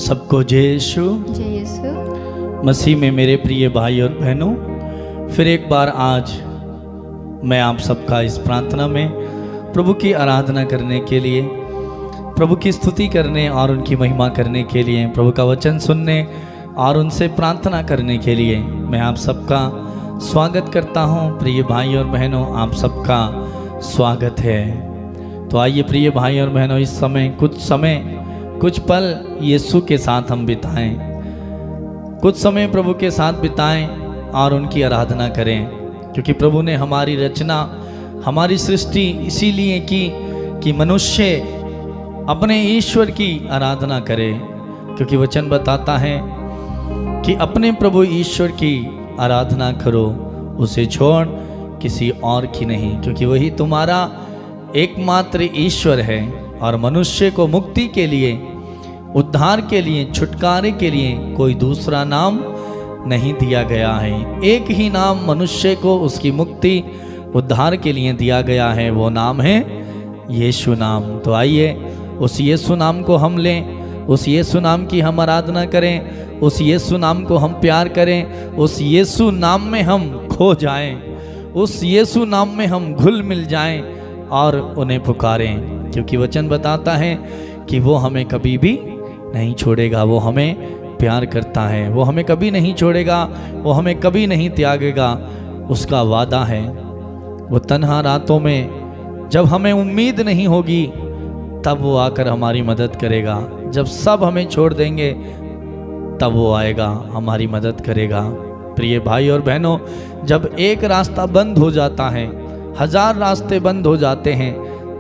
सबको जय यीशु मसीह में मेरे प्रिय भाई और बहनों, फिर एक बार आज मैं आप सबका इस प्रार्थना में प्रभु की आराधना करने के लिए, प्रभु की स्तुति करने और उनकी महिमा करने के लिए, प्रभु का वचन सुनने और उनसे प्रार्थना करने के लिए मैं आप सबका स्वागत करता हूं। प्रिय भाई और बहनों, आप सबका स्वागत है। तो आइए प्रिय भाई और बहनों, इस समय कुछ पल यीशु के साथ हम बिताएं, कुछ समय प्रभु के साथ बिताएं और उनकी आराधना करें, क्योंकि प्रभु ने हमारी रचना, हमारी सृष्टि इसीलिए की कि मनुष्य अपने ईश्वर की आराधना करे। क्योंकि वचन बताता है कि अपने प्रभु ईश्वर की आराधना करो, उसे छोड़ किसी और की नहीं, क्योंकि वही तुम्हारा एकमात्र ईश्वर है। और मनुष्य को मुक्ति के लिए, उद्धार के लिए, छुटकारे के लिए कोई दूसरा नाम नहीं दिया गया है। एक ही नाम मनुष्य को उसकी मुक्ति, उद्धार के लिए दिया गया है, वो नाम है यीशु नाम। तो आइए उस यीशु नाम को हम लें, उस यीशु नाम की हम आराधना करें, उस यीशु नाम को हम प्यार करें, उस यीशु नाम में हम खो जाएं, उस यीशु नाम में हम घुल मिल जाएं और उन्हें पुकारें। क्योंकि वचन बताता है कि वो हमें कभी भी नहीं छोड़ेगा, वो हमें प्यार करता है, वो हमें कभी नहीं छोड़ेगा, वो हमें कभी नहीं त्यागेगा, उसका वादा है। वो तन्हा रातों में जब हमें उम्मीद नहीं होगी तब वो आकर हमारी मदद करेगा। जब सब हमें छोड़ देंगे तब वो आएगा, हमारी मदद करेगा। प्रिय भाई और बहनों, जब एक रास्ता बंद हो जाता है, 1000 रास्ते बंद हो जाते हैं,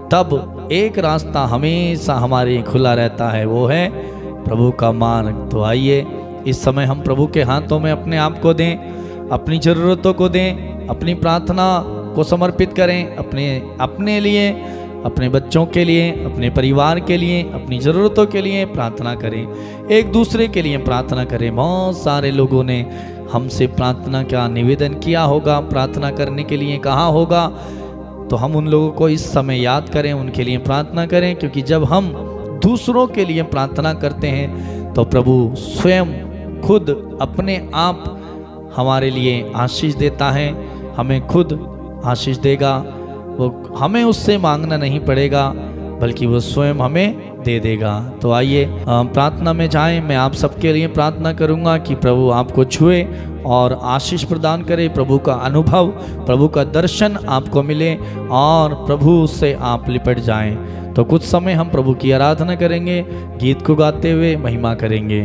तब एक रास्ता हमेशा हमारे खुला रहता है, वो है प्रभु का मार्ग। तो आइए इस समय हम प्रभु के हाथों में अपने आप को दें, अपनी ज़रूरतों को दें, अपनी प्रार्थना को समर्पित करें, अपने लिए, अपने बच्चों के लिए, अपने परिवार के लिए, अपनी ज़रूरतों के लिए प्रार्थना करें, एक दूसरे के लिए प्रार्थना करें। बहुत सारे लोगों ने हमसे प्रार्थना का निवेदन किया होगा, प्रार्थना करने के लिए कहा होगा, तो हम उन लोगों को इस समय याद करें, उनके लिए प्रार्थना करें। क्योंकि जब हम दूसरों के लिए प्रार्थना करते हैं तो प्रभु स्वयं खुद अपने आप हमारे लिए आशीष देता है, हमें खुद आशीष देगा। वो हमें उससे मांगना नहीं पड़ेगा, बल्कि वो स्वयं हमें दे देगा। तो आइए प्रार्थना में जाएं। मैं आप सबके लिए प्रार्थना करूंगा कि प्रभु आपको छुए और आशीष प्रदान करे, प्रभु का अनुभव, प्रभु का दर्शन आपको मिले और प्रभु से आप लिपट जाएं। तो कुछ समय हम प्रभु की आराधना करेंगे, गीत को गाते हुए महिमा करेंगे।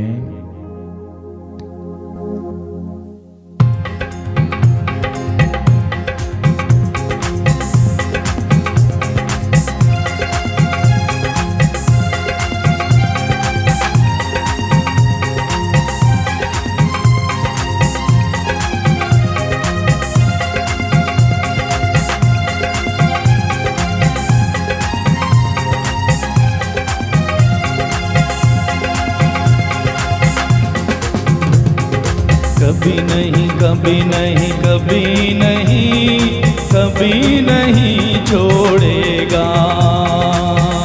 कभी नहीं, कभी नहीं, कभी नहीं, कभी नहीं छोड़ेगा।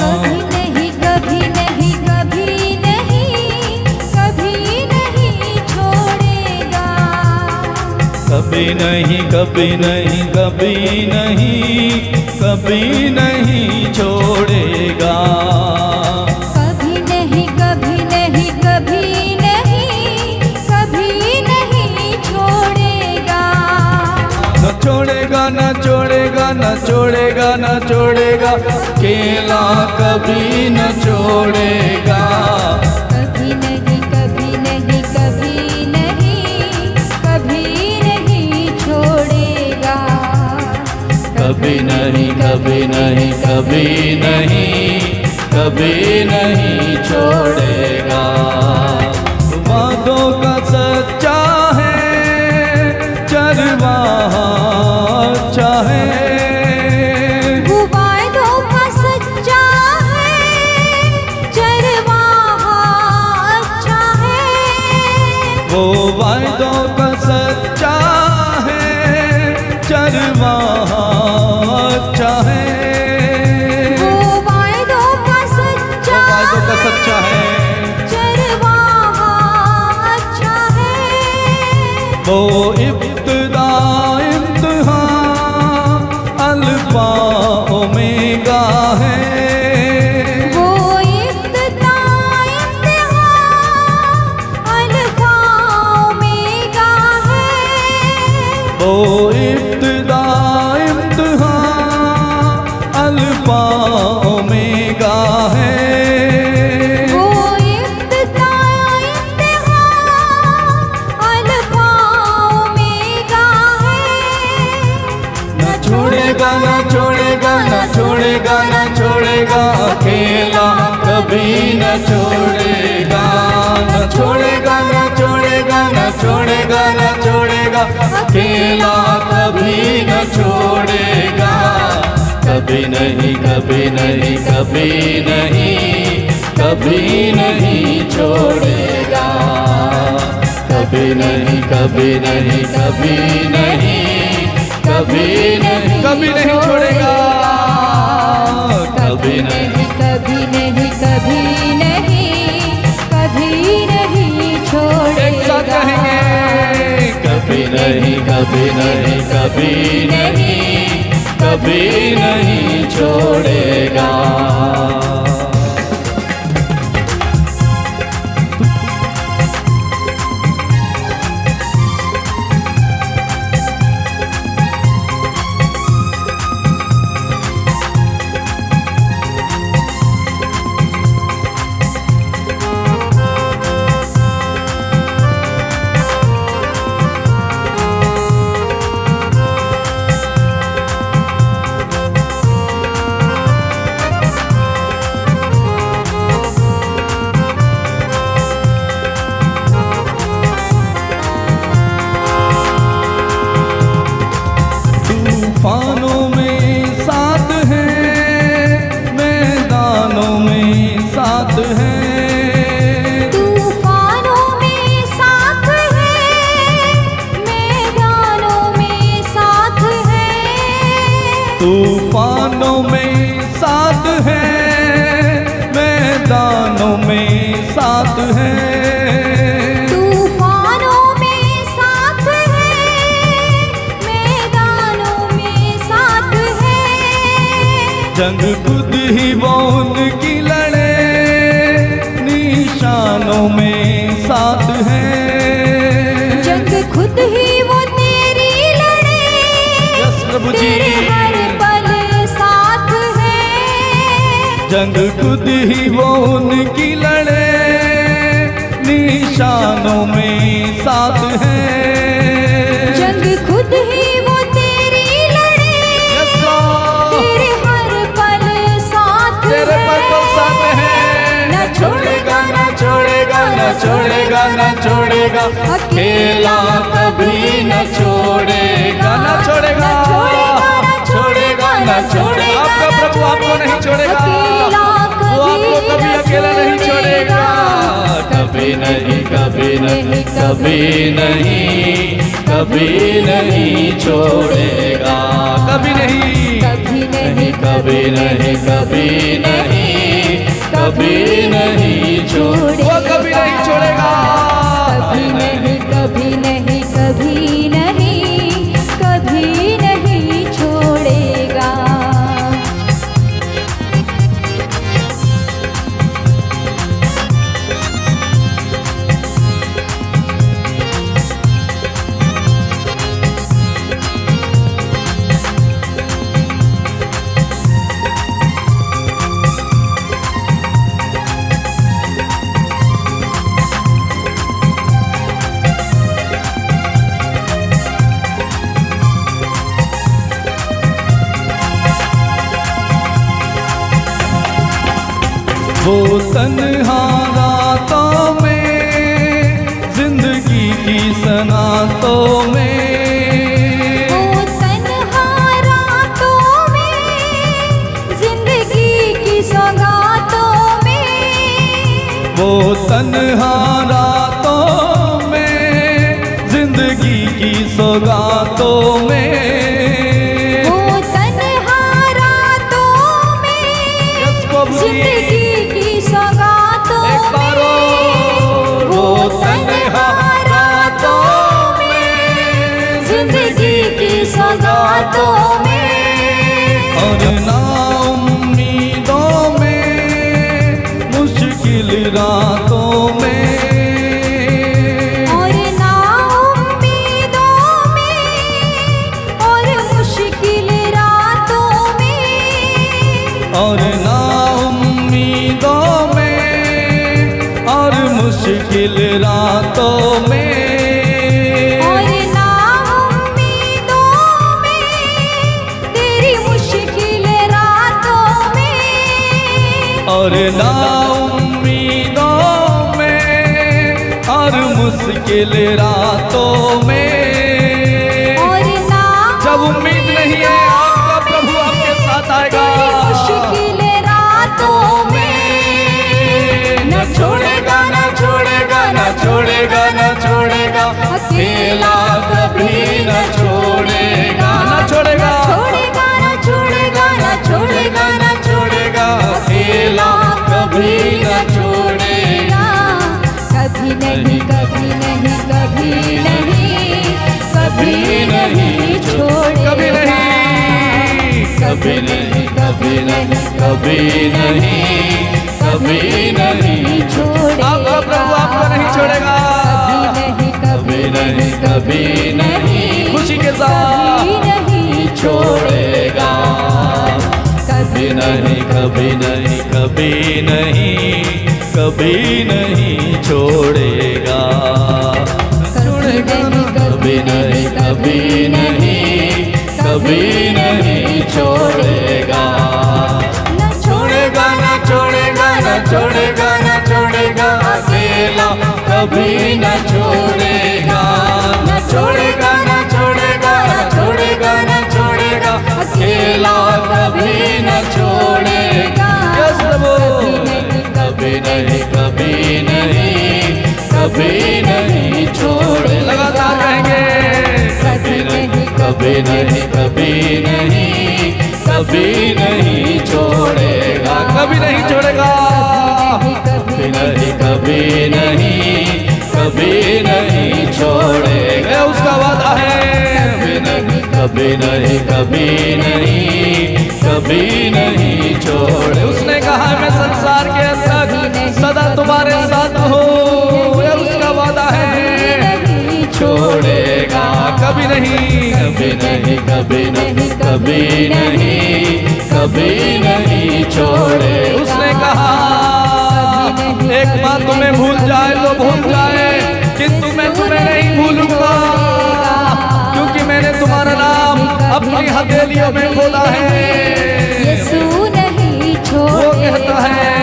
कभी नहीं, कभी नहीं, कभी नहीं, कभी नहीं छोड़ेगा। कभी नहीं, कभी नहीं, कभी नहीं, कभी नहीं छोड़ेगा। कभी नहीं, कभी नहीं, कभी नहीं, कभी नहीं छोड़ेगा। न छोड़ेगा, न छोड़ेगा, न छोड़ेगा, न छोड़ेगा, अकेला कभी न छोड़ेगा। कभी नहीं, कभी नहीं, कभी नहीं, कभी नहीं छोड़ेगा। कभी नहीं, कभी नहीं, कभी नहीं, कभी नहीं छोड़ेगा। वादों का सच्चा है, चरवाहा अच्छा है। वो वादों का सच्चा है, चरवाहा अच्छा है। वो वादों का सच्चा है, चरवाहा अच्छा है। वो वादों का सच्चा सच्चा है। वो इब्तिदा इम्तिहान अल्फा ओमेगा है। वो इब्तिदा इम्तिहान अल्फा ओमेगा है। वो इब्तिदा इम्तिहान अल्फा ओमेगा है। वो इब्तिदा इम्तिहान अल्फा ओमेगा है। न छोड़ेगा न छोड़ेगा न छोड़ेगा न छोड़ेगा अकेला कभी न छोड़ेगा। न छोड़ेगा न छोड़ेगा न छोड़ेगा न छोड़ेगा अकेला कभी न छोड़ेगा। कभी नहीं कभी नहीं कभी नहीं कभी नहीं छोड़ेगा। कभी नहीं कभी नहीं कभी नहीं कभी नहीं कभी नहीं छोड़ेगा। कभी नहीं कभी नहीं कभी नहीं कभी नहीं छोड़ेगा। एक साथ कहेंगे कभी नहीं कभी नहीं कभी नहीं कभी नहीं छोड़ेगा। तूफानों में साथ है, मैदानों में साथ है। तूफानों में साथ है, मैदानों में साथ है। तूफानों में साथ है, मैदानों में साथ है। तूफानों में साथ है, मैदानों में साथ है। जंग खुद ही वो उनकी लड़े, निशानों में साथ है। जंग खुद ही वो तेरी लड़े, यस प्रभु जी। तेरे हर पल साथ है। जंग खुद ही वो उनकी लड़े, निशानों में साथ है। जंग खुद ही वो तेरी लड़े, यस लॉर्ड। तेरे हर पल साथ तेरे है। पर साथ है। न छोड़ेगा न छोड़ेगा न छोड़ेगा न छोड़ेगा अकेला कभी न छोड़ेगा। न छोड़ेगा छोड़ेगा न छोड़ेगा। आपका प्रभु आपको नहीं छोड़ेगा, वो आपको कभी अकेला नहीं छोड़ेगा। कभी नहीं कभी नहीं कभी नहीं कभी नहीं छोड़ेगा। कभी नहीं कभी नहीं कभी नहीं कभी नहीं कभी नहीं छोड़ेगा। वो कभी नहीं छोड़ेगा। कभी नहीं कभी नहीं कभी नहीं कभी नहीं छोड़ेगा। वो तन्हा रातों में, जिंदगी की सनातों में। वो तन्हा रातों में, जिंदगी की सौगातों में। वो तन्हा रातों में, जिंदगी की सौगातों में। वो तन्हा रातों में, जिंदगी की सौगातों एक बार में। और। वो तन्हा रातों में, रातों में और ना उम्मीदों में और मुश्किल रातों में और ना उम्मीदों में और मुश्किल रातों में और ना उम्मीदों में तेरी मुश्किल रातों में और ना उम्मीदों में और मुश्किल रातों में और ना जब उम्मीद नहीं है आपका प्रभु आपके साथ आएगा तेरी मुश्किल रातों में न छोड़ेगा न छोड़ेगा न छोड़ेगा न छोड़ेगा अकेला कभी न छोड़ेगा न छोड़ेगा छोड़ेगा ना छोड़ेगा ना छोड़ेगा ना छोड़ेगा अकेला कभी न छोड़ेगा कभी नहीं कभी नहीं कभी नहीं कभी नहीं छोड़ेगा कभी नहीं कभी नहीं कभी नहीं कभी नहीं कभी नहीं छोड़ेगा आपका प्रभु आपको नहीं छोड़ेगा कभी नहीं कभी नहीं खुशी के साथ नहीं छोड़ेगा कभी नहीं कभी नहीं कभी नहीं कभी नहीं छोड़ेगा कभी नहीं कभी नहीं कभी नहीं छोड़ेगा न छोड़ेगा न छोड़ेगा न छोड़ेगा न छोड़ेगा अकेला कभी न छोड़ेगा न छोड़ेगा न छोड़ेगा न छोड़ेगा न छोड़ेगा अकेला कभी न छोड़ेगा यस प्रभु कभी नहीं कभी नहीं कभी नहीं छोड़े लगातार कहेंगे कभी नहीं कभी नहीं कभी नहीं कभी नहीं छोड़ेगा कभी नहीं छोड़ेगा कभी नहीं कभी नहीं कभी नहीं छोड़ेगा उसका वादा है कभी नहीं कभी नहीं कभी नहीं छोड़े उसने कहा मैं संसार के अंत सदा तुम्हारे साथ हूँ यह उसका वादा है छोड़ेगा कभी नहीं कभी नहीं कभी नहीं कभी नहीं कभी नहीं छोड़े उसने कहा एक बात तुम्हें भूल जाए तो भूल जाए किंतु मैं तुम्हें नहीं भूलूंगा क्योंकि मैंने तुम्हारा नाम अपनी हथेलियों में खोला है यीशु नहीं वो कहता है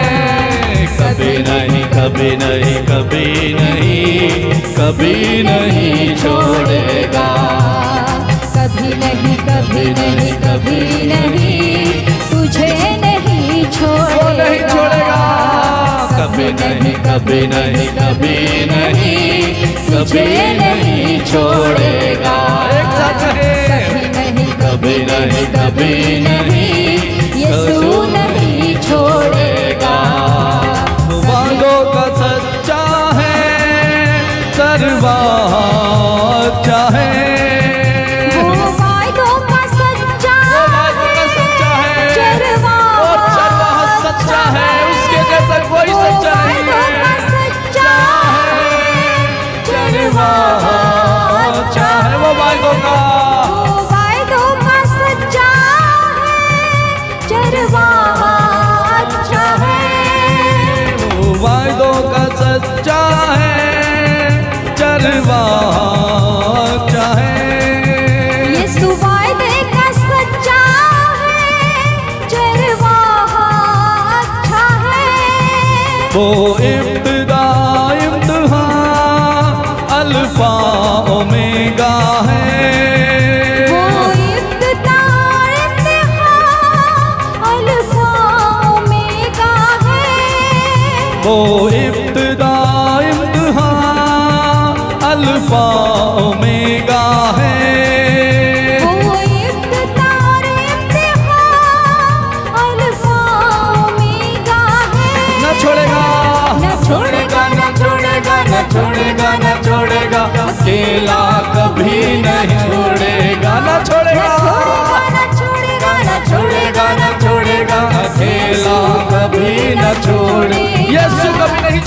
कभी नहीं कभी नहीं कभी नहीं कभी नहीं छोड़ेगा कभी नहीं कभी नहीं कभी नहीं तुझे नहीं वो नहीं छोड़ेगा कभी नहीं कभी नहीं कभी नहीं कभी नहीं छोड़ेगा एक साथ कहे कभी नहीं कभी नहीं यीशु नहीं छोड़ेगा वादों का सच्चा है सर्वा चाहे वो वायदों का सच्चा है चरवा सच्चा है उसके जैसा कोई सच्चा नहीं है सच्चा चरवा चाहे वो वादों का सच्चा है चरवा अच्छा है वो वादों का सच्चा है चरवा चाहे यीशु वायदे का सच्चा है चरवा अच्छा है वो इब्तिदा इम्तिहान अल्फा ओमेगा है वो इब्तिदा इम्तिहान अल्फा ओमेगा है वो इब्तिदा इम्तिहान अल्फा ओमेगा है वो इब्तिदा इम्तिहान अल्फा ओमेगा है न छोड़ेगा न छोड़ेगा न छोड़ेगा न छोड़ेगा न छोड़ेगा अकेला कभी नहीं छोड़ेगा न छोड़ेगा न छोड़ेगा न छोड़ेगा न छोड़ेगा अकेला कभी न छोड़े यीशु कभी नहीं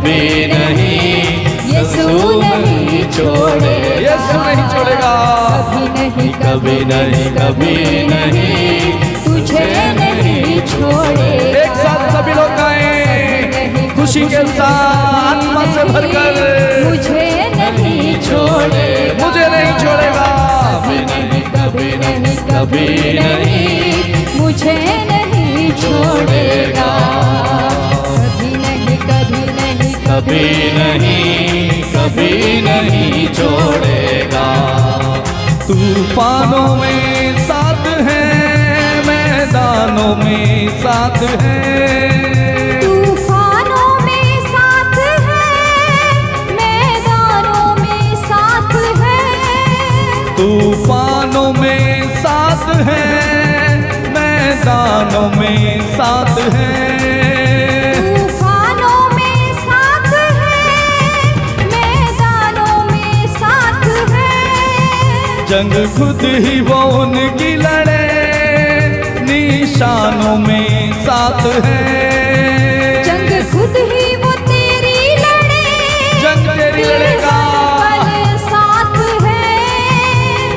कभी नहीं, यीशु नहीं छोड़ेगा, यीशु नहीं छोड़ेगा, कभी नहीं, कभी नहीं, तुझे नहीं छोड़ेगा। एक साथ सभी लोग गाएं खुशी के साथ आत्मा से भरकर, मुझे नहीं छोड़ेगा, मुझे नहीं छोड़ेगा, कभी नहीं, कभी नहीं, मुझे नहीं छोड़ेगा, कभी नहीं, कभी नहीं, कभी नहीं, कभी नहीं छोड़ेगा। तूफानों में साथ है, मैदानों में साथ है, तूफानों में साथ है, मैदानों में साथ है, तूफानों में साथ है, मैदानों में साथ है, तूफानों में साथ है, मैदानों में साथ है, जंग खुद ही वो उनकी लड़े, निशानों में साथ है, जंग खुद ही वो तेरी लड़े, जंग तेरी लड़ेगा, पल साथ है,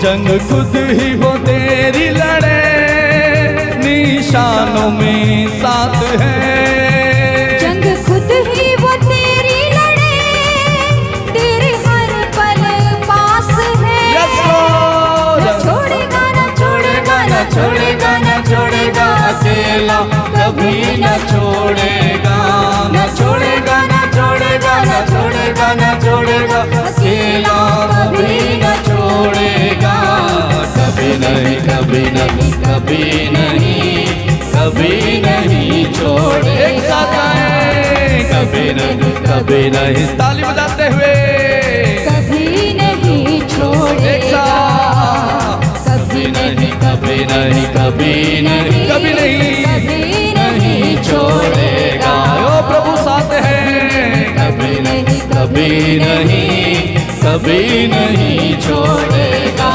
जंग खुद ही वो तेरी लड़े, निशानों में साथ है, जंग खुद ही वो तेरी लड़े, तेरे हर पल पास है, न छोड़ेगा, न छोड़ेगा, न छोड़ेगा, न छोड़ेगा, अकेला कभी न छोड़ेगा, न छोड़ेगा, न छोड़ेगा, न छोड़ेगा, न छोड़ेगा, अकेला कभी न छोड़ेगा, कभी नहीं, कभी नहीं, कभी नहीं, कभी नहीं छोड़ेगा। एक साथ आए, कभी नहीं, कभी नहीं, ताली बजाते हुए, कभी नहीं छोड़ेगा, एक साथ, कभी नहीं, कभी नहीं, कभी नहीं, कभी नहीं, कभी नहीं छोड़ेगा। ओ प्रभु साथ है, कभी नहीं, कभी नहीं, कभी नहीं छोड़ेगा।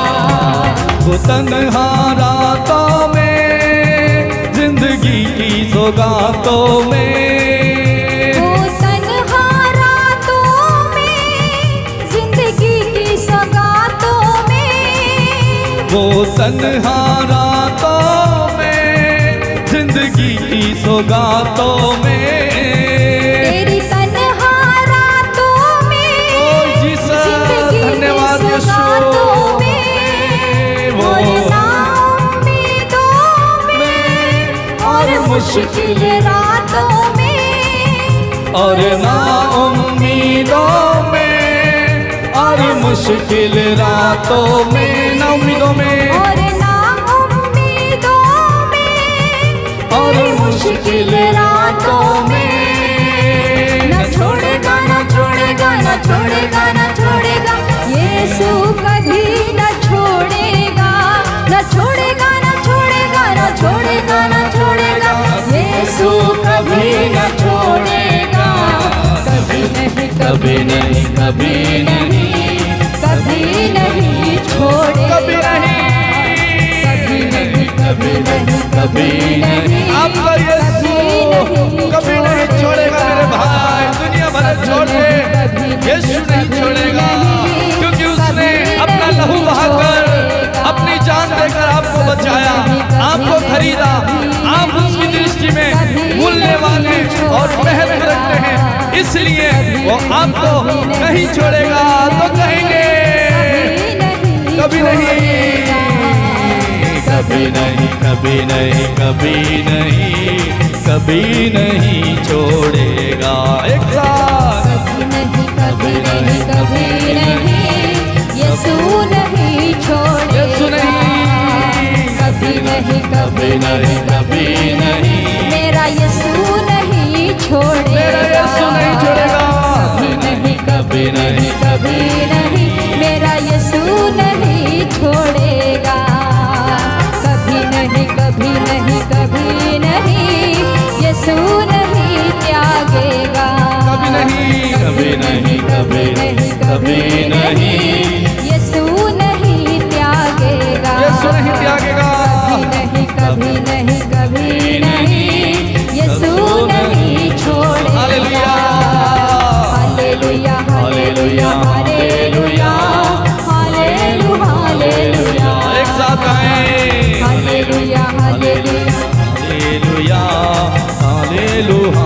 वो तन्हा रातों में, जिंदगी की सौगातों में, वो तन्हा रातों में, जिंदगी की सौगातों में, वो तन्हा रातों में, जिंदगी की सौगातों में, तेरी तन्हा रातों में, ओ जीसस, जिंदगी की धन्यवाद यीशु, सौगातों में, वो और ना उम्मीदों में, और मुश्किल रातों में, और ना उम्मीदों में, और मुश्किल रातों में, ना उम्मीदों में, और ना उम्मीदों में, और मुश्किल रातों में, न छोड़ेगा, न छोड़ेगा, न छोड़ेगा, न छोड़ेगा, यीशु कभी न छोड़ेगा, न छोड़ेगा, न छोड़ेगा, न छोड़ेगा, न छोड़ेगा, यीशु कभी न छोड़ेगा, कभी नहीं, कभी नहीं, कभी नहीं, कभी नहीं छोड़ेगा, कभी नहीं, कभी नहीं, कभी नहीं, कभी नहीं, आपका यीशु कभी नहीं छोड़ेगा मेरे भाई, दुनिया भर छोड़ दे, यीशु नहीं छोड़ेगा, क्योंकि उसने अपना लहू बहाकर, अपनी जान देकर आपको बचाया, आपको खरीदा, आप उसकी दृष्टि में मूल्यवान हैं और महत्व रखते हैं, इसलिए वो आपको नहीं छोड़ेगा। तो कहेंगे कभी नहीं, कभी नहीं, कभी नहीं, कभी नहीं, कभी नहीं छोड़ेगा। एक साथ, कभी नहीं, कभी नहीं, कभी नहीं, यीशु नहीं छोड़ेगा, यीशु नहीं, कभी नहीं, कभी नहीं, कभी नहीं, मेरा यीशु नहीं छोड़ेगा, मेरा यीशु नहीं छोड़ेगा, कभी नहीं, कभी नहीं, कभी नहीं, मेरा यीशु नहीं छोड़ेगा, कभी नहीं, कभी नहीं, कभी नहीं, यीशु नहीं त्यागेगा, कभी नहीं, कभी नहीं, कभी नहीं, कभी नहीं, यीशु नहीं त्यागेगा, यीशु नहीं त्यागेगा, कभी नहीं, कभी नहीं, यीशु नहीं छोड़ेगा, हालेलुया,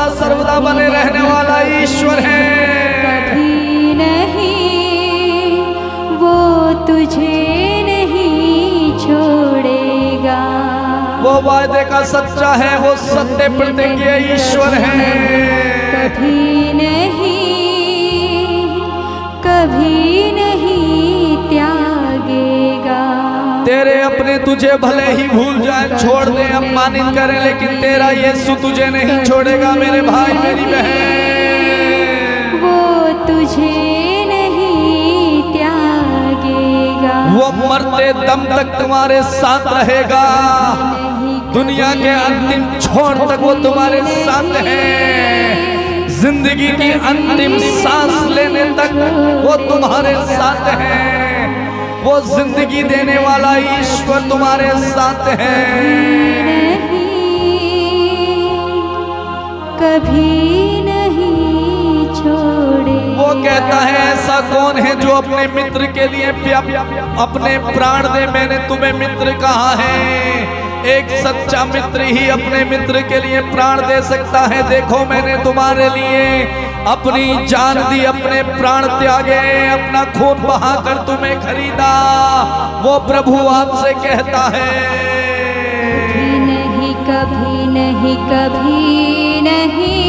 सदा सर्वदा बने रहने वाला ईश्वर है। कभी नहीं वो तुझे नहीं छोड़ेगा। वो वायदे का सच्चा है, वो सत्य प्रतिज्ञा ईश्वर है। कभी नहीं त्यागेगा। तेरे अपने तुझे भले ही भूल जाए, छोड़ दे, अपमानित करें, लेकिन तेरा यीशु तुझे नहीं छोड़ेगा मेरे भाई मेरी बहन। वो तुझे नहीं त्यागेगा। वो मरते दम तक तुम्हारे साथ रहेगा। दुनिया के अंतिम छोर तक वो तुम्हारे साथ है। जिंदगी की अंतिम सांस लेने तक वो तुम्हारे साथ है। वो जिंदगी देने वाला ईश्वर तुम्हारे साथ है। कभी नहीं छोड़े। वो कहता है ऐसा कौन है जो अपने मित्र के लिए अपने प्राण दे। मैंने तुम्हें मित्र कहा है। एक सच्चा मित्र ही अपने मित्र के लिए प्राण दे सकता है। देखो मैंने तुम्हारे लिए अपनी जान दी, अपने प्राण त्यागे, अपना खून बहाकर तुम्हें खरीदा। वो प्रभु आपसे कहता है कभी नहीं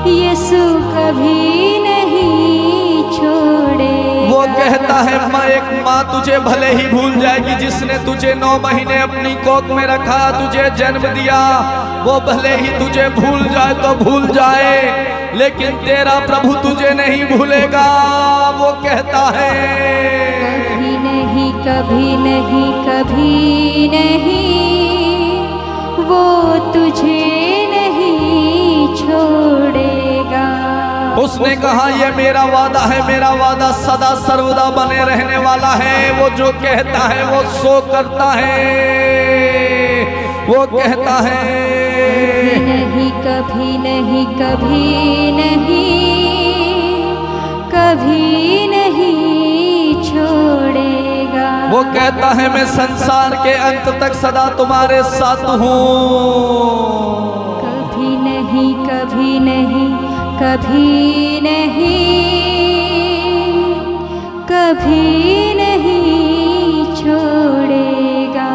यीशु कभी नहीं छोड़ेगा। वो कहता है एक माँ तुझे भले ही भूल जाएगी, जिसने तुझे 9 महीने अपनी कोख में रखा, तुझे जन्म दिया। वो भले ही तुझे भूल जाए तो भूल जाए, लेकिन तेरा प्रभु तुझे नहीं भूलेगा। वो कहता है कभी नहीं वो तुझे नहीं छोड़ेगा। उसने कहा ये मेरा वादा है, मेरा वादा सदा सर्वदा बने रहने वाला है। वो जो कहता है वो सो करता है। वो कहता है कभी नहीं छोड़ेगा। वो कहता है मैं संसार के अंत तक सदा तुम्हारे साथ हूँ। कभी नहीं छोड़ेगा।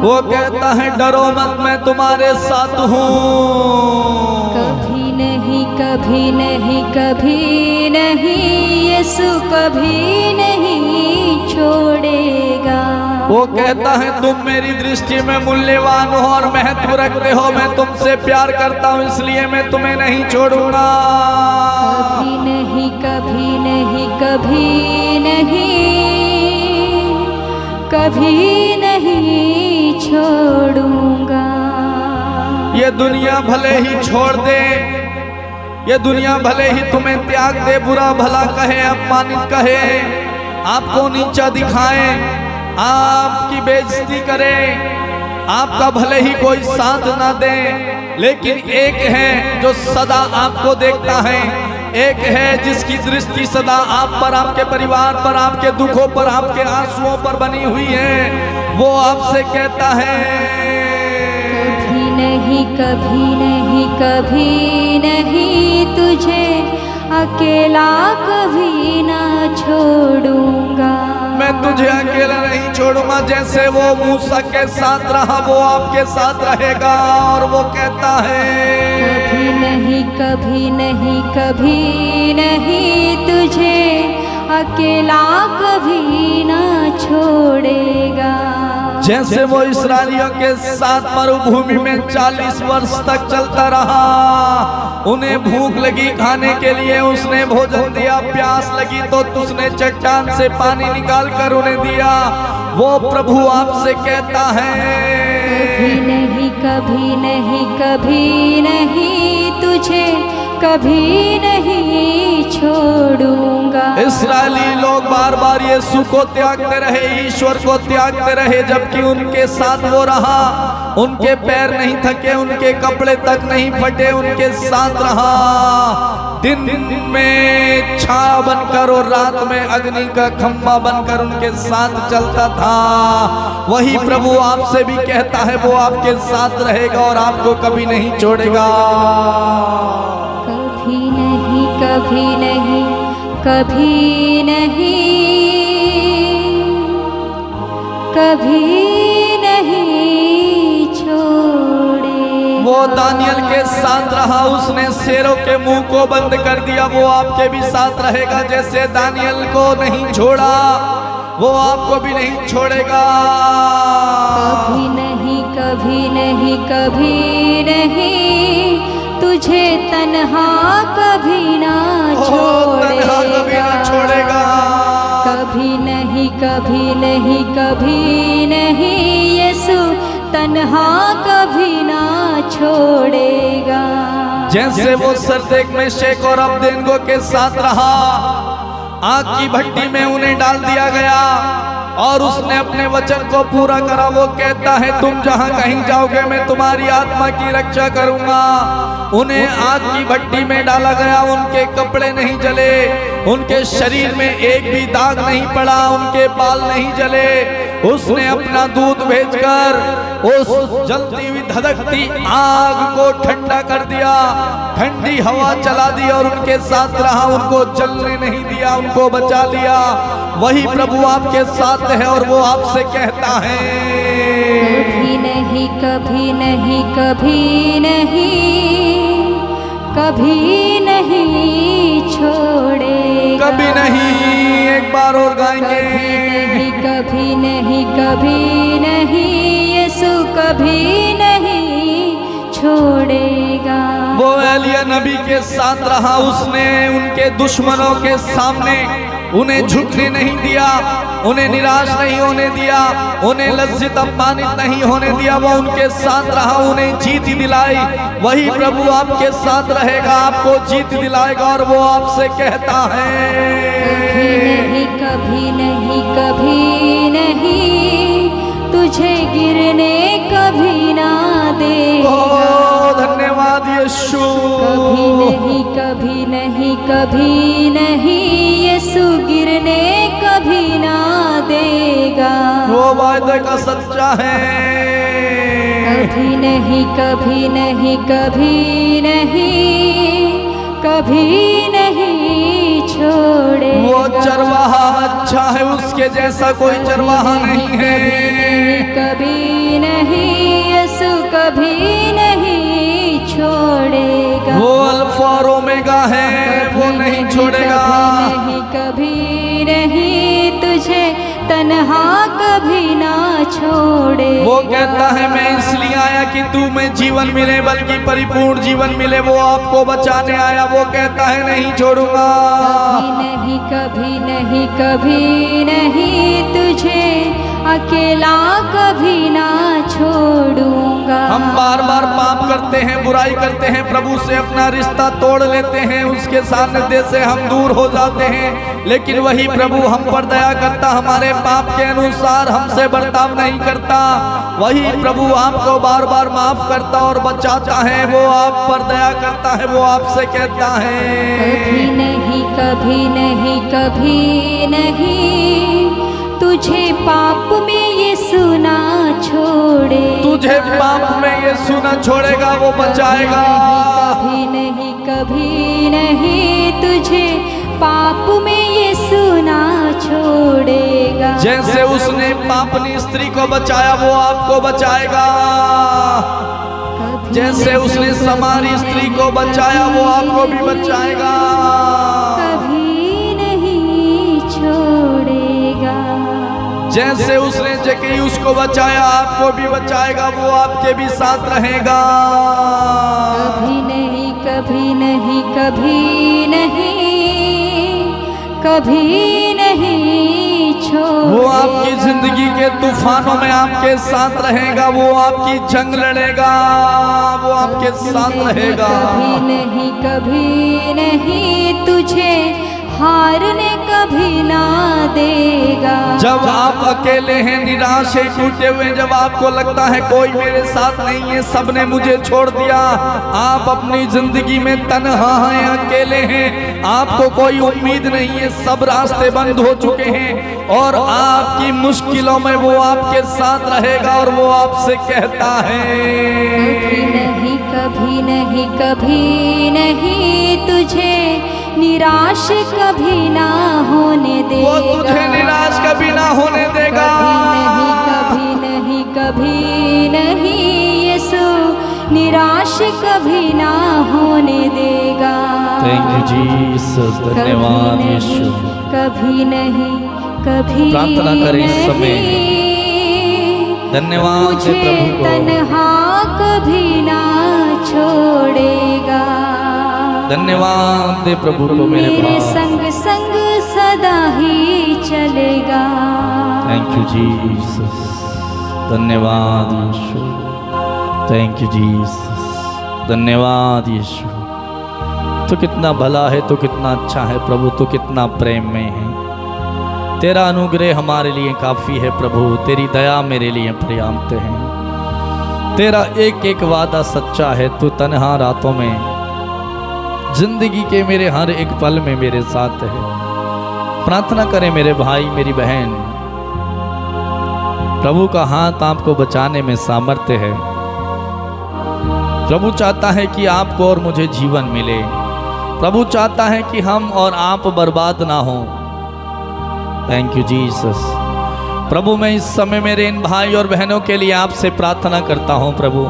वो कहता है डरो मत मैं तुम्हारे साथ हूँ। कभी नहीं यीशु कभी नहीं छोड़ेगा। वो कहता है तुम मेरी दृष्टि में मूल्यवान हो और महत्व रखते हो। मैं तुमसे प्यार करता हूँ, इसलिए मैं तुम्हें नहीं छोड़ूंगा। कभी नहीं छोड़ूंगा। ये दुनिया भले ही छोड़ दे, ये दुनिया भले ही तुम्हें त्याग दे, बुरा भला कहे, अपमानित कहे, आपको नीचा दिखाए, आपकी बेइज्जती करे, आपका भले ही कोई साथ ना दे, लेकिन एक है जो सदा आपको देखता है। एक है जिसकी दृष्टि सदा आप पर, आपके परिवार पर, आपके दुखों पर, आपके आंसुओं पर बनी हुई है। वो आपसे कहता है कभी नहीं तुझे अकेला कभी ना छोड़ूंगा। मैं तुझे अकेला नहीं छोड़ूंगा। जैसे वो मूसा के साथ रहा वो आपके साथ रहेगा। और वो कहता है कभी नहीं तुझे अकेला कभी ना छोड़ेगा। जैसे वो इस्राएलियों के साथ मरुभूमि में 40 वर्ष तक चलता रहा, उन्हें भूख लगी खाने के लिए, उसने भोजन दिया, प्यास लगी तो उसने चट्टान से पानी निकाल कर उन्हें दिया। वो प्रभु आपसे कहता है कभी नहीं तुझे कभी नहीं छोड़ूंगा। इस्राएली लोग बार बार यीशु को त्यागते रहे, ईश्वर को त्यागते रहे, जबकि उनके साथ वो रहा। उनके पैर नहीं थके, उनके कपड़े तक नहीं फटे, उनके साथ रहा। दिन में छाया बनकर और रात में अग्नि का खंभा बनकर उनके साथ चलता था। वही प्रभु आपसे भी कहता है, वो आपके साथ रहेगा और आपको कभी नहीं छोड़ेगा। कभी नहीं, कभी नहीं, कभी नहीं, कभी नहीं छोड़े। वो दानियल के साथ रहा, उसने शेरों के मुंह को बंद कर दिया। वो आपके भी साथ रहेगा। जैसे दानियल को नहीं छोड़ा, वो आपको भी नहीं छोड़ेगा। कभी नहीं, कभी नहीं, कभी नहीं, तुझे तन्हा कभी ना छोड़ेगा। कभी नहीं, कभी नहीं, कभी नहीं, यीशु तन्हा कभी ना छोड़ेगा। जैसे वो सरदेक में शेख और अबदेनगो के साथ रहा, आग की भट्टी में उन्हें डाल दिया गया और उसने अपने वचन को पूरा करा। वो कहता है, तुम जहां कहीं जाओगे मैं तुम्हारी आत्मा की रक्षा करूंगा। उन्हें आग की भट्टी में डाला गया, उनके कपड़े नहीं जले, उनके शरीर में एक भी दाग नहीं पड़ा, उनके बाल नहीं जले। उसने अपना दूध भेजकर उस जलती हुई धधकती आग को ठंडा कर दिया, ठंडी हवा चला दी और उनके साथ रहा, उनको जलने नहीं दिया, उनको बचा लिया। वही प्रभु आपके साथ है और वो आपसे कहता है, कभी नहीं, कभी नहीं, कभी नहीं, कभी नहीं छोड़ेगा। कभी नहीं। एक बार और गाएंगे। कभी नहीं, कभी नहीं, यीशु कभी नहीं छोड़ेगा। वो एलिया नबी के साथ रहा, उसने उनके दुश्मनों के सामने उन्हें झुकने नहीं दिया, उन्हें निराश नहीं होने दिया, उन्हें लज्जित अपमानित नहीं होने दिया। वो उनके साथ रहा, उन्हें जीत दिलाई। वही प्रभु आपके साथ रहेगा, आपको जीत दिलाएगा और वो आपसे कहता है, कभी नहीं, कभी नहीं, तुझे गिरने कभी ना देगा। धन्यवाद यीशु। कभी नहीं, कभी नहीं, कभी नहीं, यीशु गिरने कभी ना देगा। वो वायदे का सच्चा है। कभी नहीं, कभी नहीं, कभी नहीं, कभी नहीं छोड़ेगा। वो चरवाहा अच्छा है, उसके जैसा कोई चरवाहा नहीं है। कभी नहीं, यीशु कभी नहीं छोड़ेगा। वो अल्फा और ओमेगा है, वो नहीं छोड़ेगा। कभी नहीं, कभी नहीं, तुझे तन्हा कभी ना छोड़े। वो कहता है, मैं इसलिए आया कि तू में जीवन मिले, बल्कि परिपूर्ण जीवन मिले। वो आपको बचाने आया। वो कहता है, नहीं छोड़ूंगा। कभी नहीं, कभी नहीं, कभी नहीं, तुझे अकेला कभी ना छोड़ूंगा। हम बार बार पाप करते हैं, बुराई करते हैं, प्रभु से अपना रिश्ता तोड़ लेते हैं, उसके सानिध्य से हम दूर हो जाते हैं। लेकिन वही प्रभु हम पर दया करता, हमारे पाप के अनुसार हमसे बर्ताव नहीं करता। वही प्रभु आपको बार बार माफ करता और बचाता है। वो आप पर दया करता है। वो आपसे कहता है, कभी नहीं, कभी नहीं, कभी नहीं, तुझे पाप में यीशु ना छोड़े। तुझे पाप में यीशु ना छोड़ेगा, वो बचाएगा। कभी नहीं, कभी नहीं, तुझे पाप में यीशु ना छोड़ेगा। जैसे उसने पापनी स्त्री को बचाया, वो आपको बचाएगा। जैसे उसने समारी स्त्री को बचाया, वो आपको भी बचाएगा। कभी नहीं छोड़ेगा। जैसे उसने जक्कईयुस को बचाया, आपको भी बचाएगा। वो आपके भी साथ रहेगा। कभी नहीं, कभी नहीं, कभी नहीं, कभी नहीं छोड़। वो आपकी जिंदगी के तूफानों में आपके साथ रहेगा। वो आपकी जंग लड़ेगा। वो आपके साथ रहेगा। कभी नहीं, कभी नहीं, तुझे हारने कभी ना देगा। जब आप अकेले हैं, निराश है, टूटे हुए, जब आपको लगता है कोई मेरे साथ नहीं है, सबने मुझे छोड़ दिया, आप अपनी जिंदगी में तन्हा हैं, अकेले हैं, आपको कोई उम्मीद नहीं है, सब रास्ते बंद हो चुके हैं और आपकी मुश्किलों में वो आपके साथ रहेगा और वो आपसे कहता है कभी नहीं, कभी नहीं, कभी नहीं, तुझे निराश कभी ना होने देगा। वो तुझे निराश कभी ना होने देगा। कभी नहीं, कभी नहीं, यीशु निराश कभी ना होने देगा। थैंक यू जीसस, धन्यवाद यीशु। कभी नहीं, कभी प्रार्थना करें इस समय। धन्यवाद मुझे प्रभु को। तन्हा कभी ना छोड़ेगा। धन्यवाद दे प्रभु को मेरे संग संग सदा ही चलेगा। थैंक यू जीसस, धन्यवाद यीशु। थैंक यू जीसस, धन्यवाद यीशु। तो कितना भला है, तो कितना अच्छा है प्रभु, तो कितना प्रेम में है। तेरा अनुग्रह हमारे लिए काफ़ी है प्रभु, तेरी दया मेरे लिए पर्याप्त है। तेरा एक एक वादा सच्चा है, तू तन्हा रातों में, जिंदगी के मेरे हर एक पल में मेरे साथ है। प्रार्थना करें मेरे भाई मेरी बहन, प्रभु का हाथ आपको बचाने में सामर्थ्य है। प्रभु चाहता है कि आपको और मुझे जीवन मिले। प्रभु चाहता है कि हम और आप बर्बाद ना हो। Thank you Jesus. प्रभु मैं इस समय मेरे इन भाई और बहनों के लिए आपसे प्रार्थना करता हूँ प्रभु,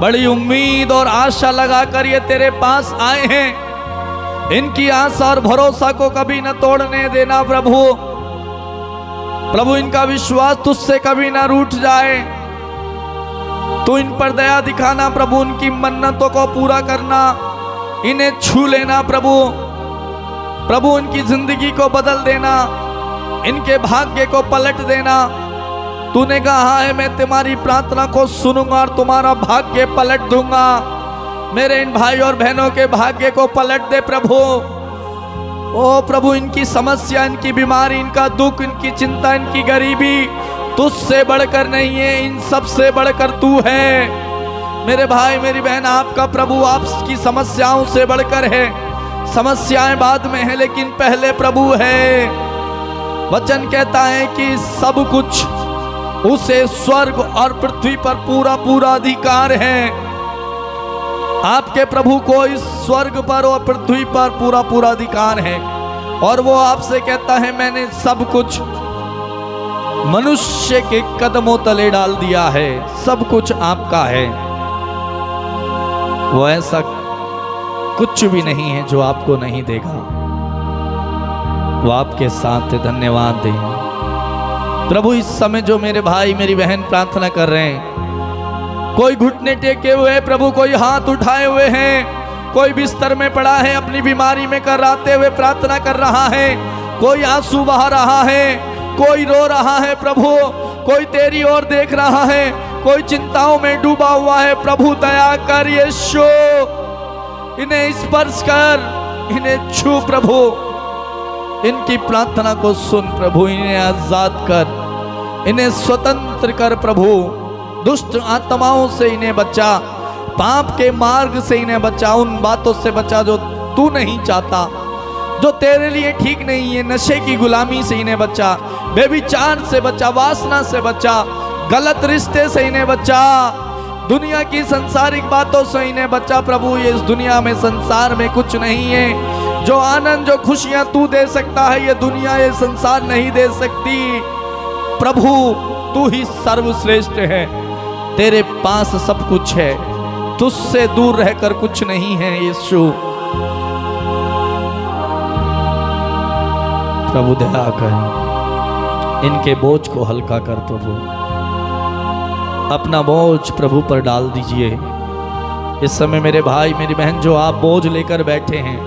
बड़ी उम्मीद और आशा लगाकर ये तेरे पास आए हैं। इनकी आशा और भरोसा को कभी न तोड़ने देना प्रभु। प्रभु इनका विश्वास तुझसे कभी ना रूठ जाए। तू इन पर दया दिखाना प्रभु, उनकी मन्नतों को पूरा करना, इन्हें छू लेना प्रभु। प्रभु उनकी जिंदगी को बदल देना, इनके भाग्य को पलट देना। तूने कहा है मैं तुम्हारी प्रार्थना को सुनूंगा और तुम्हारा भाग्य पलट दूंगा। मेरे इन भाई और बहनों के भाग्य को पलट दे प्रभु। ओ प्रभु, इनकी समस्या, इनकी बीमारी, इनका दुख, इनकी चिंता, इनकी गरीबी तुझसे बढ़कर नहीं है, इन सब से बढ़कर तू है। मेरे भाई मेरी बहन, आपका प्रभु आपकी समस्याओं से बढ़कर है। समस्याएं बाद में है, लेकिन पहले प्रभु है। वचन कहता है कि सब कुछ उसे स्वर्ग और पृथ्वी पर पूरा पूरा अधिकार है। आपके प्रभु को इस स्वर्ग पर और पृथ्वी पर पूरा पूरा अधिकार है और वो आपसे कहता है मैंने सब कुछ मनुष्य के कदमों तले डाल दिया है, सब कुछ आपका है। वो ऐसा कुछ भी नहीं है जो आपको नहीं देगा, वो आपके साथ है। धन्यवाद दें प्रभु। इस समय जो मेरे भाई मेरी बहन प्रार्थना कर रहे हैं, कोई घुटने टेके हुए प्रभु, कोई हाथ उठाए हुए हैं, कोई बिस्तर में पड़ा है अपनी बीमारी में कराते हुए प्रार्थना कर रहा है, कोई आंसू बहा रहा है, कोई रो रहा है प्रभु, कोई तेरी ओर देख रहा है, कोई चिंताओं में डूबा हुआ है। प्रभु दया कर यीशु, इन्हें स्पर्श कर, इन्हें छू प्रभु, इनकी प्रार्थना को सुन प्रभु, इन्हें आजाद कर, इन्हें स्वतंत्र कर प्रभु। दुष्ट आत्माओं से इन्हें बचा, पाप के मार्ग से इन्हें बचा, उन बातों से बचा जो तू नहीं चाहता, जो तेरे लिए ठीक नहीं है। नशे की गुलामी से इन्हें बचा, बेविचार से बचा, वासना से बचा, गलत रिश्ते से इन्हें बचा, दुनिया की संसारिक बातों से इन्हें बचा प्रभु। ये इस दुनिया में, संसार में कुछ नहीं है। जो आनंद, जो खुशियां तू दे सकता है, ये दुनिया, ये संसार नहीं दे सकती। प्रभु तू ही सर्वश्रेष्ठ है, तेरे पास सब कुछ है, तुझसे दूर रहकर कुछ नहीं है यीशु। प्रभु दया कर, इनके बोझ को हल्का कर प्रभु, अपना बोझ प्रभु पर डाल दीजिए। इस समय मेरे भाई मेरी बहन जो आप बोझ लेकर बैठे हैं,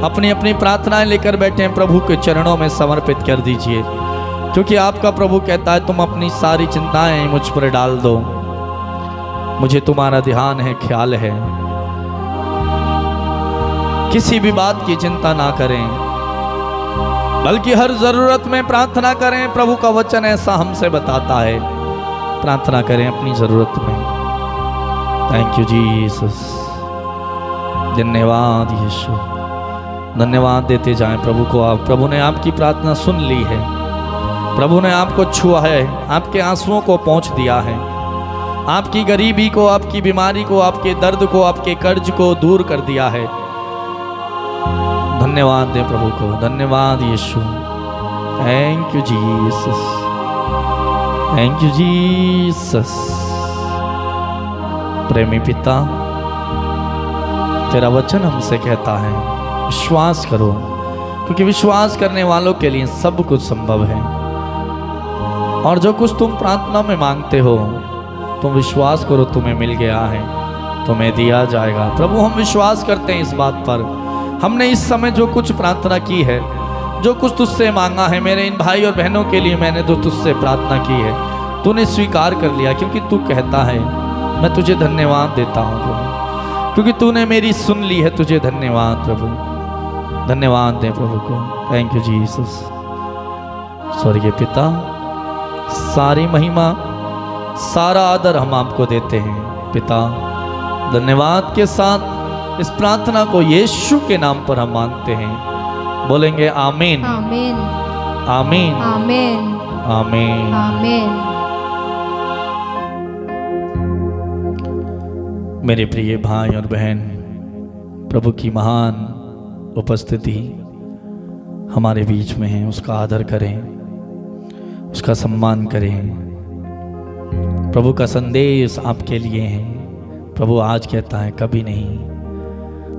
अपनी अपनी प्रार्थनाएं लेकर बैठे हैं, प्रभु के चरणों में समर्पित कर दीजिए, क्योंकि आपका प्रभु कहता है तुम अपनी सारी चिंताएं मुझ पर डाल दो, मुझे तुम्हारा ध्यान है, ख्याल है। किसी भी बात की चिंता ना करें, बल्कि हर जरूरत में प्रार्थना करें। प्रभु का वचन ऐसा हमसे बताता है, प्रार्थना करें अपनी जरूरत में। थैंक यू जीसस, धन्यवाद यीशु, धन्यवाद देते जाएं प्रभु को। आप प्रभु ने आपकी प्रार्थना सुन ली है, प्रभु ने आपको छुआ है, आपके आंसुओं को पहुंच दिया है, आपकी गरीबी को, आपकी बीमारी को, आपके दर्द को, आपके कर्ज को दूर कर दिया है। धन्यवाद दें प्रभु को, धन्यवाद Yishu. Thank you Jesus, thank you Jesus. प्रेमी पिता, तेरा वचन हमसे कहता है विश्वास करो, क्योंकि विश्वास करने वालों के लिए सब कुछ संभव है। और जो कुछ तुम प्रार्थना में मांगते हो, तुम विश्वास करो तुम्हें मिल गया है, तुम्हें दिया जाएगा। प्रभु हम विश्वास करते हैं इस बात पर। हमने इस समय जो कुछ प्रार्थना की है, जो कुछ तुझसे मांगा है, मेरे इन भाई और बहनों के लिए मैंने जो तुझसे प्रार्थना की है, तूने स्वीकार कर लिया, क्योंकि तू कहता है मैं तुझे धन्यवाद देता हूँ प्रभु, क्योंकि तूने मेरी सुन ली है। तुझे धन्यवाद प्रभु, धन्यवाद दे प्रभु को। Thank you Jesus. स्वर्गीय पिता, सारी महिमा, सारा आदर हम आपको देते हैं पिता। धन्यवाद के साथ इस प्रार्थना को यीशु के नाम पर हम मांगते हैं। बोलेंगे आमीन, आमीन, आमीन, आमीन, आमीन। आमीन। मेरे प्रिय भाई और बहन, प्रभु की महान उपस्थिति हमारे बीच में है, उसका आदर करें, उसका सम्मान करें। प्रभु का संदेश आपके लिए है। प्रभु आज कहता है कभी नहीं,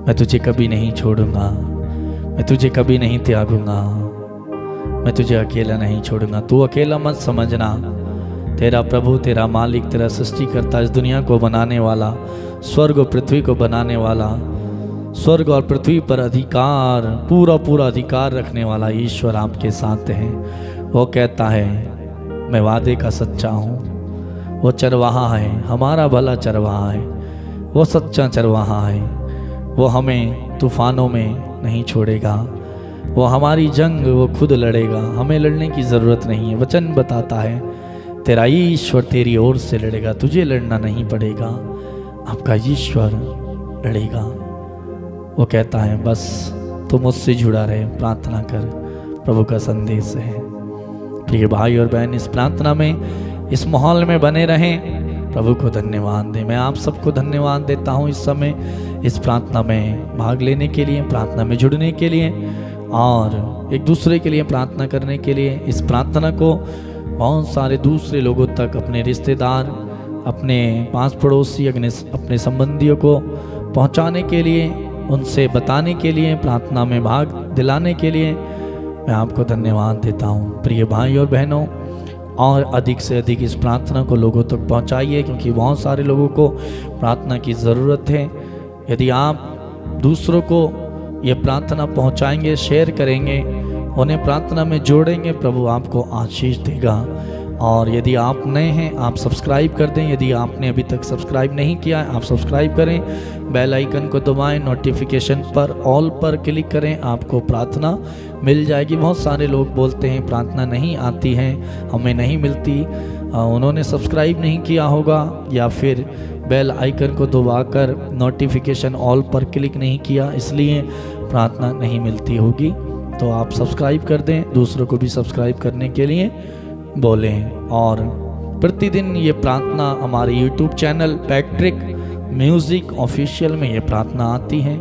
मैं तुझे कभी नहीं छोड़ूंगा, मैं तुझे कभी नहीं त्यागूंगा, मैं तुझे अकेला नहीं छोड़ूंगा। तू अकेला मत समझना, तेरा प्रभु, तेरा मालिक, तेरा सृष्टिकर्ता, इस दुनिया को बनाने वाला, स्वर्ग और पृथ्वी को बनाने वाला, स्वर्ग और पृथ्वी पर अधिकार, पूरा अधिकार रखने वाला ईश्वर आपके साथ है। वो कहता है मैं वादे का सच्चा हूँ। वो चरवाहा है, हमारा भला चरवाहा है, वो सच्चा चरवाहा है। वो हमें तूफानों में नहीं छोड़ेगा, वो हमारी जंग वो खुद लड़ेगा, हमें लड़ने की ज़रूरत नहीं है। वचन बताता है तेरा ईश्वर तेरी ओर से लड़ेगा, तुझे लड़ना नहीं पड़ेगा, आपका ईश्वर लड़ेगा। वो कहता है बस तू मुझसे जुड़ा रहे, प्रार्थना कर। प्रभु का संदेश है। प्रिय भाई और बहन, इस प्रार्थना में, इस माहौल में बने रहें। प्रभु को धन्यवाद दें। मैं आप सबको धन्यवाद देता हूँ इस समय इस प्रार्थना में भाग लेने के लिए, प्रार्थना में जुड़ने के लिए और एक दूसरे के लिए प्रार्थना करने के लिए। इस प्रार्थना को बहुत सारे दूसरे लोगों तक, अपने रिश्तेदार, अपने पास पड़ोसी, अपने संबंधियों को पहुंचाने के लिए, उनसे बताने के लिए, प्रार्थना में भाग दिलाने के लिए मैं आपको धन्यवाद देता हूं। प्रिय भाई और बहनों, और अधिक से अधिक इस प्रार्थना को लोगों तक पहुंचाइए, क्योंकि बहुत सारे लोगों को प्रार्थना की ज़रूरत है। यदि आप दूसरों को ये प्रार्थना पहुंचाएंगे, शेयर करेंगे, उन्हें प्रार्थना में जोड़ेंगे, प्रभु आपको आशीष देगा। और यदि आप नए हैं, आप सब्सक्राइब कर दें। यदि आपने अभी तक सब्सक्राइब नहीं किया है, आप सब्सक्राइब करें, बेल आइकन को दबाएं, नोटिफिकेशन पर ऑल पर क्लिक करें, आपको प्रार्थना मिल जाएगी। बहुत सारे लोग बोलते हैं प्रार्थना नहीं आती है, हमें नहीं मिलती। उन्होंने सब्सक्राइब नहीं किया होगा या फिर बेल आइकन को दबाकर नोटिफिकेशन ऑल पर क्लिक नहीं किया, इसलिए प्रार्थना नहीं मिलती होगी। तो आप सब्सक्राइब कर दें, दूसरों को भी सब्सक्राइब करने के लिए बोलें। और प्रतिदिन ये प्रार्थना हमारे YouTube channel Patrick music official में ये प्रार्थना आती है।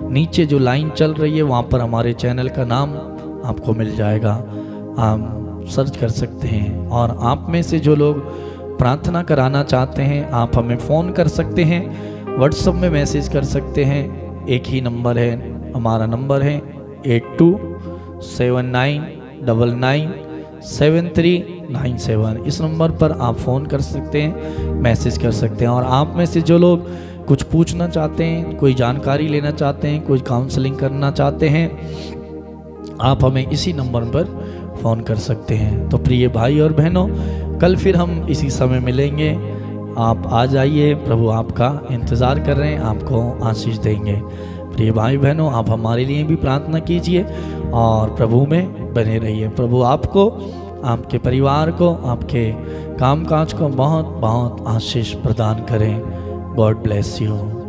नीचे जो लाइन चल रही है वहाँ पर हमारे चैनल का नाम आपको मिल जाएगा, आप सर्च कर सकते हैं। और आप में से जो लोग प्रार्थना कराना चाहते हैं, आप हमें फ़ोन कर सकते हैं, व्हाट्सएप में मैसेज कर सकते हैं। एक ही नंबर है, हमारा नंबर है 8279997397। इस नंबर पर आप फ़ोन कर सकते हैं, मैसेज कर सकते हैं। और आप में से जो लोग कुछ पूछना चाहते हैं, कोई जानकारी लेना चाहते हैं, कोई काउंसलिंग करना चाहते हैं, आप हमें इसी नंबर पर फ़ोन कर सकते हैं। तो प्रिय भाई और बहनों, कल फिर हम इसी समय मिलेंगे। आप आ जाइए, प्रभु आपका इंतज़ार कर रहे हैं, आपको आशीष देंगे। प्रिय भाई बहनों, आप हमारे लिए भी प्रार्थना कीजिए और प्रभु में बने रहिए। प्रभु आपको, आपके परिवार को, आपके कामकाज को बहुत बहुत आशीष प्रदान करें। God bless you.